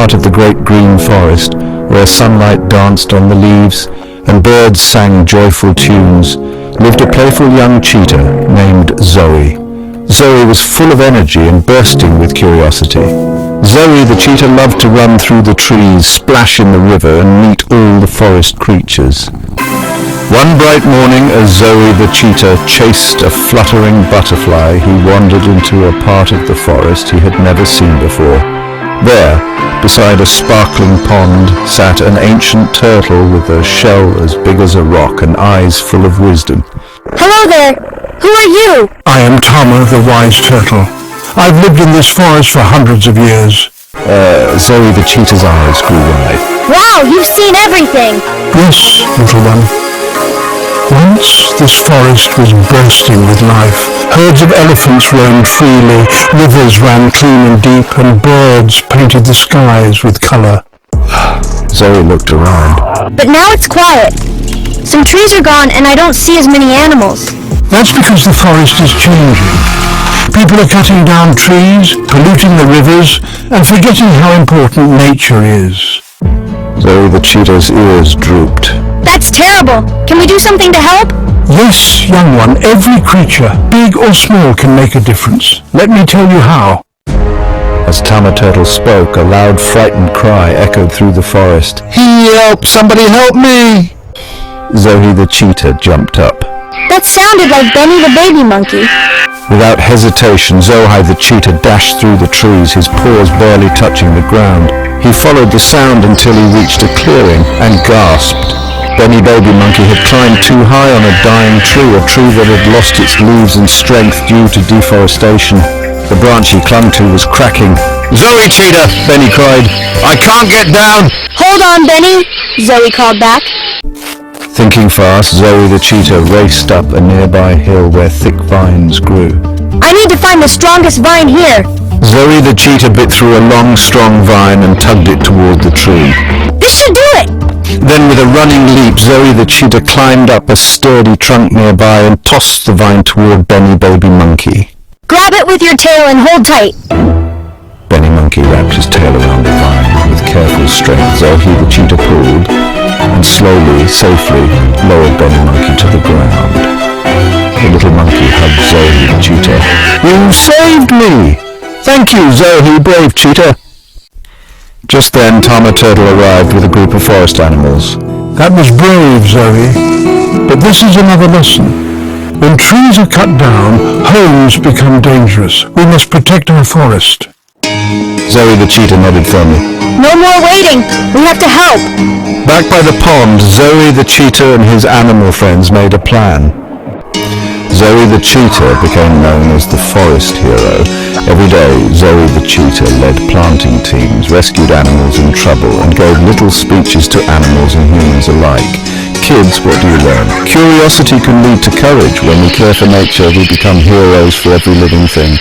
part of the great green forest, where sunlight danced on the leaves and birds sang joyful tunes, lived a playful young cheetah named Zohy. Zohy was full of energy and bursting with curiosity. Zohy the cheetah loved to run through the trees, splash in the river, and meet all the forest creatures. One bright morning, as Zohy the cheetah chased a fluttering butterfly, he wandered into a part of the forest he had never seen before. There, beside a sparkling pond, sat an ancient turtle with a shell as big as a rock and eyes full of wisdom. Hello there! Who are you? I am Tama, the wise turtle. I've lived in this forest for hundreds of years. Zohy the cheetah's eyes grew wide. Wow, you've seen everything! Yes, little one. Once this forest was bursting with life. Herds of elephants roamed freely, rivers ran clean and deep, and birds painted the skies with colour. Zohy looked around. But now it's quiet. Some trees are gone and I don't see as many animals. That's because the forest is changing. People are cutting down trees, polluting the rivers, and forgetting how important nature is. Zohy the cheetah's ears drooped. That's terrible. Can we do something to help? Yes, young one, every creature, big or small, can make a difference. Let me tell you how. As Tama Turtle spoke, a loud frightened cry echoed through the forest. Help! Somebody help me! Zohy the cheetah jumped up. That sounded like Benny the baby monkey. Without hesitation, Zohy the cheetah dashed through the trees, his paws barely touching the ground. He followed the sound until he reached a clearing and gasped. Benny baby monkey had climbed too high on a dying tree, a tree that had lost its leaves and strength due to deforestation. The branch he clung to was cracking. Zohy cheetah! Benny cried. I can't get down! Hold on, Benny! Zohy called back. Thinking fast, Zohy the cheetah raced up a nearby hill where thick vines grew. I need to find the strongest vine here. Zohy the cheetah bit through a long, strong vine and tugged it toward the tree. This should do it! Then with a running leap, Zohy the cheetah climbed up a sturdy trunk nearby and tossed the vine toward Benny baby monkey. Grab it with your tail and hold tight. Benny monkey wrapped his tail around the vine. With careful strength, Zohy the cheetah pulled and slowly, safely lowered Benny monkey to the ground. The little monkey hugged Zohy the cheetah. You saved me! Thank you, Zohy, brave cheetah! Just then, Tama Turtle arrived with a group of forest animals. That was brave, Zohy. But this is another lesson. When trees are cut down, homes become dangerous. We must protect our forest. Zohy the cheetah nodded firmly. No more waiting. We have to help. Back by the pond, Zohy the cheetah and his animal friends made a plan. Zohy the cheetah became known as the forest hero. Every day, Zohy the cheetah led planting teams, rescued animals in trouble, and gave little speeches to animals and humans alike. Kids, what do you learn? Curiosity can lead to courage. When we care for nature, we become heroes for every living thing.